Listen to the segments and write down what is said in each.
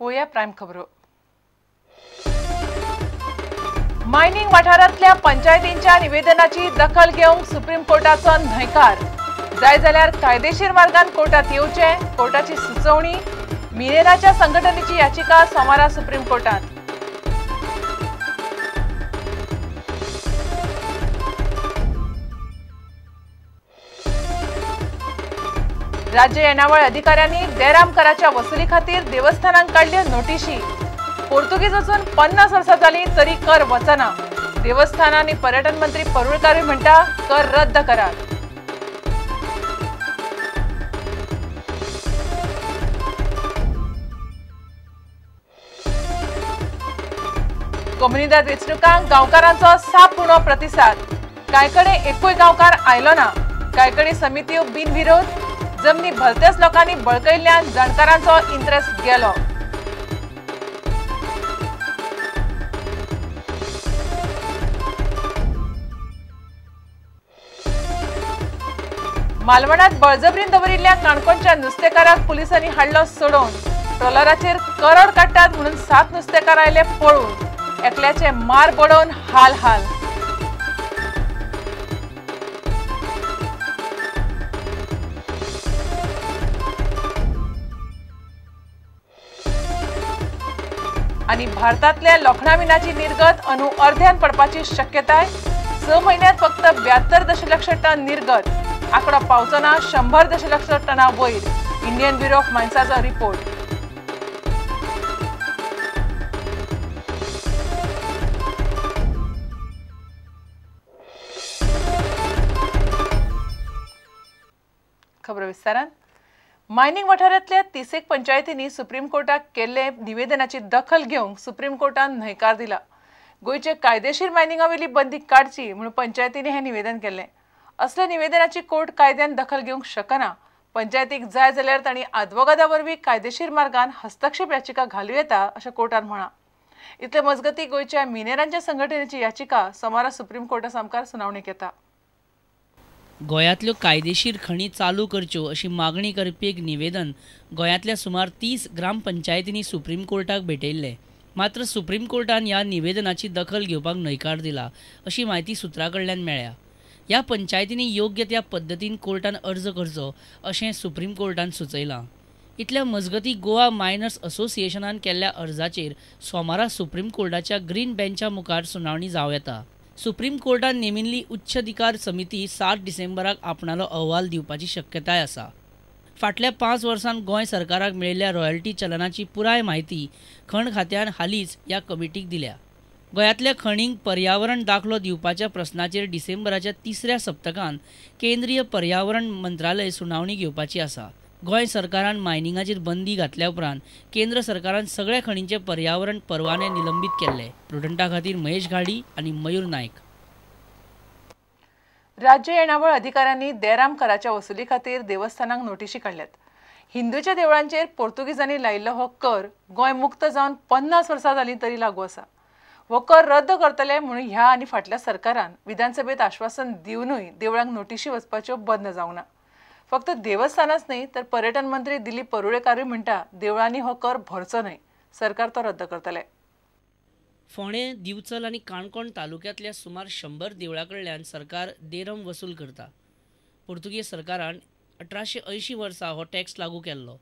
पोया प्राइम खबरो। मायनिंग वाठारांतल्या पंचायतींच्या निवेदनाची दखल घेवंक सुप्रीम कोर्टाचो न्हयकार। जाय जाल्यार कायदेशीर मार्गान कोर्टात येवचे, कोर्टाची सुचोवणी। मिनेराच्या संघटनेची याचिका सोमारा सुप्रीम कोर्टात। राज्य येणावळ अधिकाऱ्यांनी देराम कराच्या वसुली खातीर देवस्थानांक काढल्यो नोटीशी। पोर्तुगीज वचून 50 वर्सां जाली तरी कर वचना। देवस्थान आनी पर्यटन मंत्री परुळकारूय म्हणटा कर रद्द करात। कम्युनिदाद वेंचणुकांक गांवकारांचो सापूर्ण प्रतिसाद। कांय कडेन एकूय गांवकार आयलो ना। कांय कडेन समित्यो बिनविरोध। जमनी भलत्याच लोकांनी बळकयल्ल्यान जाणकारांचो इंट्रेस्ट गेलो। मालवणात बळजबरीन दवरिल्ल्या काणकोणच्या नुस्तेकाराक पुलिसांनी हाडलो सोडून। ट्रॉलराचेर करोड काडटात म्हणून 7 नुस्तेकार आयले पळून। एकल्याचे मार बडोवन हाल हाल। आणि भारतातल्या लोखंडामिनाची निर्गत अनु अर्ध्यान पडपाची शक्यताय। 6 महिन्यात फक्त 72 दशलक्ष टन निर्गत। आकडो पावचो ना 100 दशलक्ष टना वयर। इंडियन ब्युरो ऑफ मायन्साचो रिपोर्ट। खबर विस्तारान। मायनिंग वाठारांतल्या 30 पंचायतींनी सुप्रीम कोर्टाक केल्ले निवेदनाची दखल घेवंक सुप्रीम कोर्टान न्हयकार दिला। गोंयचे कायदेशीर मायनिंगावेली बंदी काडची म्हणून पंचायतींनी हे निवेदन केल्ले। असल्या निवेदनाची कोर्ट कायद्यान दखल घेवंक शकना। पंचायतीक जाय जाल्यार तांणी आदवोगादा वरवीं कायदेशीर मार्गान हस्तक्षेप याचिका घालूं येता अशें कोर्टान म्हळां। इतले मजगतीं गोंयच्या मिनेरांच्या संघटनेची याचिका सोमारा सुप्रीम कोर्टा सामकार सुनावणेक येता। गोंयांतल्यो कायदेशीर खणी चालू करच्यो अशी मागणी करपी एक निवेदन गोंयांतल्या सुमार 30 ग्रामपंचायतींनी सुप्रीम कोर्टाक भेटयल्लें। मात्र सुप्रीम कोर्टान ह्या निवेदनाची दखल घेवपाक न्हयकार दिला अशी माहिती सुत्रां कडल्यान मेळ्ळ्या। ह्या पंचायतींनी योग्य त्या पद्दतीन कोर्टान अर्ज करचो अशें सुप्रीम कोर्टान सुचयलां। इतल्या मजगतीं गोवा मायनर्स असोसिएशनान केल्ल्या अर्जाचेर सोमारा सुप्रीम कोर्टाच्या ग्रीन बेंचा मुखार सुनावणी जावं येता। सुप्रीम कोर्टान नेमिल्ली उच्चाधिकार समिती 7 डिसेंबराक आपणालो अहवाल दिवपाची शक्यताय आसा। फाटल्या 5 वर्सांत गोंय सरकाराक मेळिल्ल्या रॉयल्टी चलनाची पुराय माहिती खण खात्यान हालींच ह्या कमिटीक दिल्या। गोंयांतल्या खणींक पर्यावरण दाखलो दिवपाच्या प्रस्नाचेर डिसेंबराच्या 3ऱ्या सप्तकांत केंद्रीय पर्यावरण मंत्रालय सुनावणी घेवपाची आसा। गोंय सरकारान मायनिंगाचेर बंदी घातल्या उपरांत केंद्र सरकारान सगळ्या खणींचे पर्यावरण परवाने निलंबीत केल्ले। प्रुडंटा खातीर महेश घाडी आणि मयूर नायक। राज्य येणावळ अधिकाऱ्यांनी देराम कराच्या वसुली खातीर देवस्थानांक नोटीशी काडल्यात। हिंदूच्या देवळांचेर पोर्तुगीजांनी लायिल्लो हो कर गोंय मुक्त जावन 50 वर्सां जालीं तरी लागू आसा। हो कर रद्द करतले म्हणून ह्या आनी फाटल्या सरकारान विधानसभेत आश्वासन दिवनूय देवळांक नोटीशी वचपाच्यो बंद जावंक ना। फक्त देवस्थानच न्हय तर पर्यटन मंत्री दिलीप परुळेकारूय म्हणटा देवळांनी हो कर भरचो न्हय, सरकार तो रद्द करतले। फोंडे, दिवचल आनी काणकोण तालुक्यांतल्या सुमार 100 देवळां कडल्यान सरकार देरम वसूल करता। पोर्तुगीज सरकारान 1880 वर्सा हो टॅक्स लागू केल्लो।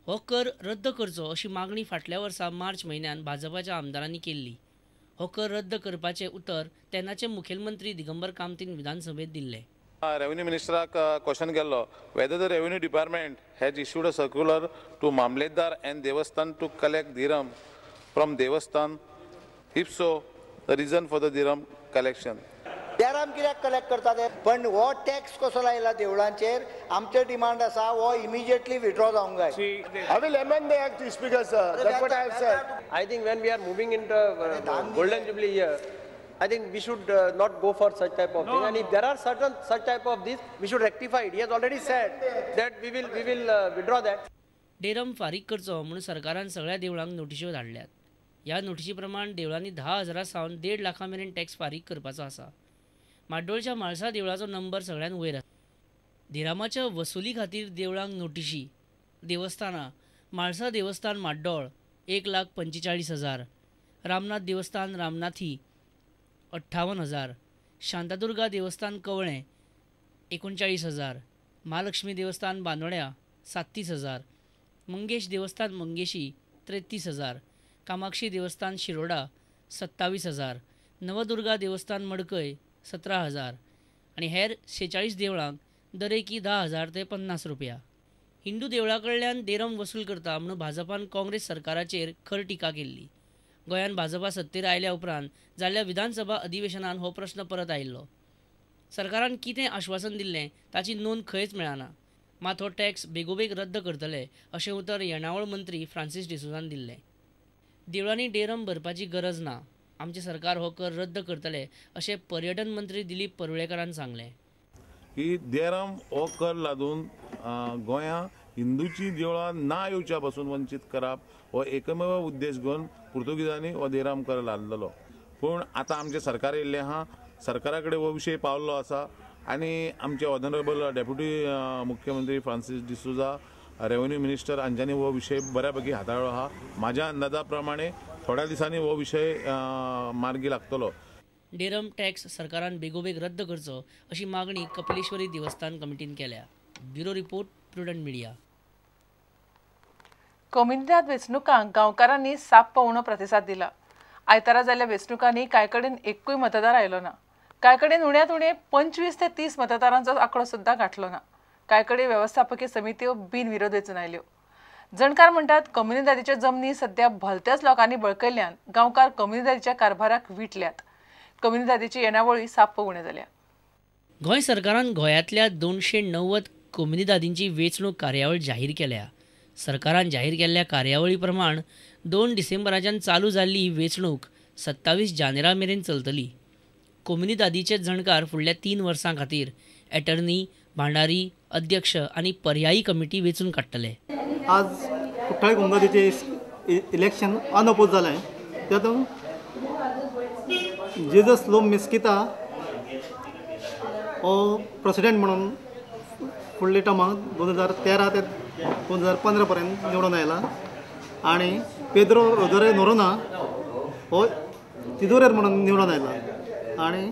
हो कर रद्द करचो अशी मागणी फाटल्या वर्सा मार्च म्हयन्यात भाजपाच्या आमदारांनी केल्ली। हो कर रद्द करपाचे उतर तेन्नाचे मुखेलमंत्री दिगंबर कामतीन विधानसभेत दिल्ले। रेव्हेन्यू मिनिस्टराक क्वेश्चन केल्लो whether the revenue department has issued a circular to Mamletdar and Devasthan to collect dirham from Devasthan. If so, the reason for the dirham collection. Deram कित्याक कलेक्ट करतात पण हो टॅक्स कसो लायला देवळांचेर आमचे डिमांड आसा हो इमिजिएटली विथड्रॉ जावंक जाय। I will amend the act, Speaker, sir. That's what I have said. I think when we are moving into golden jubilee year, I think we should not go for such type of thing. And if there are certain such type of this, we should rectify it. He has already said that we will withdraw that. डेरम फारीक करचो म्हणून सरकारान सगळ्या देवळांक नोटिश्यो धाडल्यात। ह्या नोटिशी प्रमाण देवळांनी 10,000 सावन 1.5 लाखां मेरेन टॅक्स फारीक करपाचो आसा। माड्डोळच्या म्हाळसा देवळाचो नंबर सगळ्यान वयर आसा। दिरामाच्या वसुली खातीर देवळांक नोटिशी। देवस्थानां म्हाळसा देवस्थान माड्डोळ, 1,45,000, रामनाथ देवस्थान रामनाथी 58,000, शांतादुर्गा देवस्थान कवळे 39,000, महालक्ष्मी देवस्थान बांदोड्या 37,000, मंगेश देवस्थान मंगेशी 33,000, कामाक्षी देवस्थान शिरोडा 27,000, नवदुर्गा देवस्थान मडकय 17,000 आणि हेर 46 देवळांक दरेकी 10,000 ते 50 रुपया. हिंदू देवळां कडल्यान देरम वसूल करता म्हणून भाजपान काँग्रेस सरकाराचेर खर टिका केल्ली. गोंयान भाजपा सत्तेर आयल्या उपरांत जाल्ल्या विधानसभा अधिवेशनात हो प्रश्न परत आयिल्लो. सरकारान कितें आश्वासन दिल्लें ताची नोंद खंयच मेळना. मात हो टॅक्स बेगोबेग रद्द करतले अशें उतर येणावळ मंत्री फ्रांसीस डिसोजान दिल्लें. देवळांनी डेरम भरपाची गरज ना, आमचे सरकार हो कर रद्द करतले अशें पर्यटन मंत्री दिलीप पर्वळेकरान सांगलें. की देरम हो कर लादून गोंया हिंदूची देवळां ना येवच्या पासून वंचित करप हो एकमेव उद्देश घेवन पुर्तुगीजांनी हो देराम कर लादलेलो. पूण आतां आमचें सरकार येयल्लें आहा, सरकारा कडेन हो विशय पावल्लो आसा आनी आमचे ऑनरेबल डेप्युटी मुख्यमंत्री फ्रांसीस डिसोजा, रेव्हेन्यू मिनिस्टर हांच्यांनी हो विशय बऱ्यापैकी हाताळ्ळो आहा. म्हाज्या अंदाजा प्रमाणे थोड्या दिसांनी हो विशय मार्गी लागतलो. डेरम टॅक्स सरकारान बेगोबेग रद्द करचो अशी मागणी कपिलेश्वरी देवस्थान कमिटीन केल्या. Bureau report, Prudent Media. कम्युनिदाद वेंचणुकांक गांवकारांनी साप्प उणो प्रतिसाद दिला. आयतारा जाल्ल्या वेंचणुकांनी कांय कडेन एकूय मतदार आयलो ना. कांय कडेन उण्यात उणे 25 ते 30 मतदारांचो आंकडो सुद्दां गांठलो ना. कांय कडेन वेवस्थापकीय समित्यो बिनविरोध वेंचून आयल्यो. जाणकार म्हणटात कम्युनिदादीच्यो जमनी सध्या भलत्याच लोकांनी बळकयल्ल्यान गांवकार कम्युनिदादीच्या कारभाराक विटल्यात. कम्युनिदादीची येणावळी साप्प उणे जाल्या. गोंय सरकारान गोंयांतल्या 290 कम्युनिदादींची वेंचणूक कार्यावळ जाहीर केल्या. सरकारान जाहीर केल्ल्या कार्यावळी प्रमाण 2 डिसेंबराच्यान चालू जाल्ली ही वेंचणूक 27 जानेरा मेरेन चलतली. कम्युनिदादीचे जाणकार फुडल्या 3 वर्सां खातीर एटर्नी, भांडारी, अध्यक्ष आनी पर्यायी कमिटी वेंचून काडटले. आज कुट्टाळे कम्युनिदादीचे इलेक्शन अनअपोज जालें. तातूंत जेजस लोम मेस्किता हो प्रेसिडेंट म्हणून फुडल्या टर्माक 2013 ते 2015 पर्यंत निवडून आयला आनी पेद्रो रोदरे नोरोना हो तिजोरेर म्हणून निवडून आयला आनी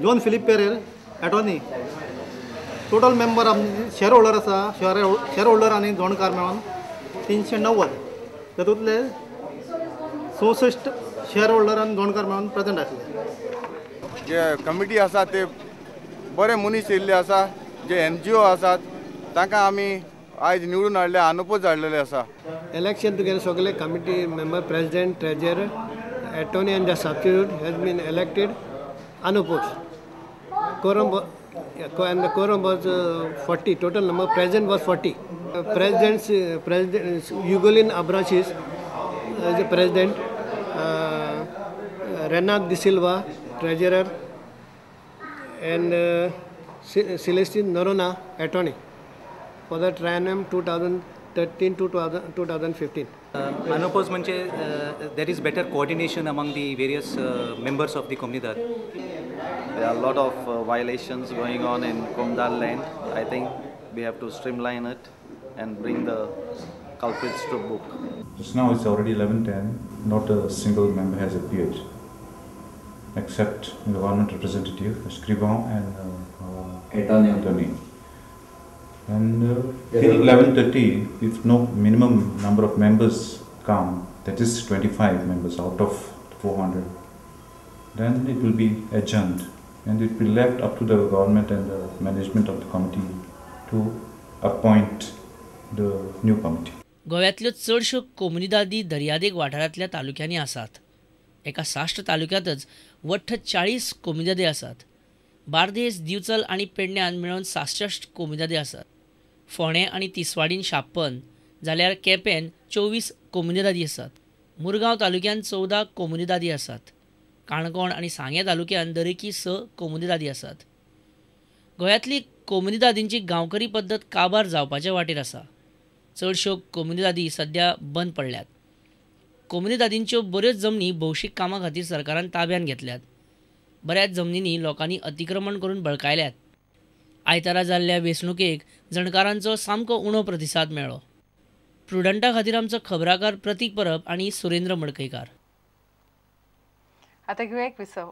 John Philip Pereira attorney. Total member shareholder आसा, शेअर होल्डर आनी जाणकार मेळून 390. तातूंतले 64 शेअर होल्डर आनी जाणकार मेळून प्रेजेंट आसले. जे कमिटी आसा ते बरे मनीस येयल्ले आसा. जे NGO आसात तांकां आमी आयज निवडून हाडले, अनपोज हाडलेले आसा. इलेक्शन तुगेले सगळे committee member, president, treasurer, attorney and the substitute has been elected unopposed. And the quorum was 40. Total number present was 40. President Ugolin Abraxas as the president, Renat De Silva treasurer, and Celestine Norona attorney for the triennium 2013 to 2015. Unopposed म्हणजे there is better coordination among the various members of the comunidad. There are a lot of violations going on in Komdal land. I think we have to streamline it and bring the culprits to book. Just now it's already 11:10. Not a single member has appeared, except the government representative, Scrivon and attorney. And till 11:30, if no minimum number of members come, that is 25 members out of 400, then it will be adjourned. And it will be left up to the government and the management of the committee to appoint the new committee. गोव्यातल्यो चडश्यो कम्युनिदादी दर्यादेग वाठारांतल्या तालुक्यांनी आसात. एका साश्ट तालुक्यांतच वठ्ठ 40 कम्युनिदादी आसात. बार्देस, दिवचल आनी पेडण्यान मेळून 66 कम्युनिदादी आसात. फोंडे आनी तिसवाडीन 56 जाल्यार केपें 24 कम्युनिदादी आसात. मुरगांव तालुक्यात 14 कम्युनिदादी आसात. काणकोण आनी सांगे तालुक्यात दरेकी 6 कम्युनिदादी आसात. गोंयांतली कम्युनिदादींची गांवकरी पद्दत काबार जावपाच्या वाटेर आसा. चडश्यो कम्युनिदादी सध्या बंद पडल्यात. कम्युनिदादींच्यो बऱ्योच जमनी भौशीक कामां खातीर सरकारान ताब्यान घेतल्यात. बऱ्याच जमनींनी लोकांनी अतिक्रमण करून बळकायल्यात. आयतारा जाल्ल्या वेंचणुकेक जाणकारांचो सामको उणो प्रतिसाद मेळ्ळो. प्रुडंटा खातीर आमचो खबराकार प्रतीक परब आणि सुरेंद्र मडकयकार. आता घेऊया एक विसव.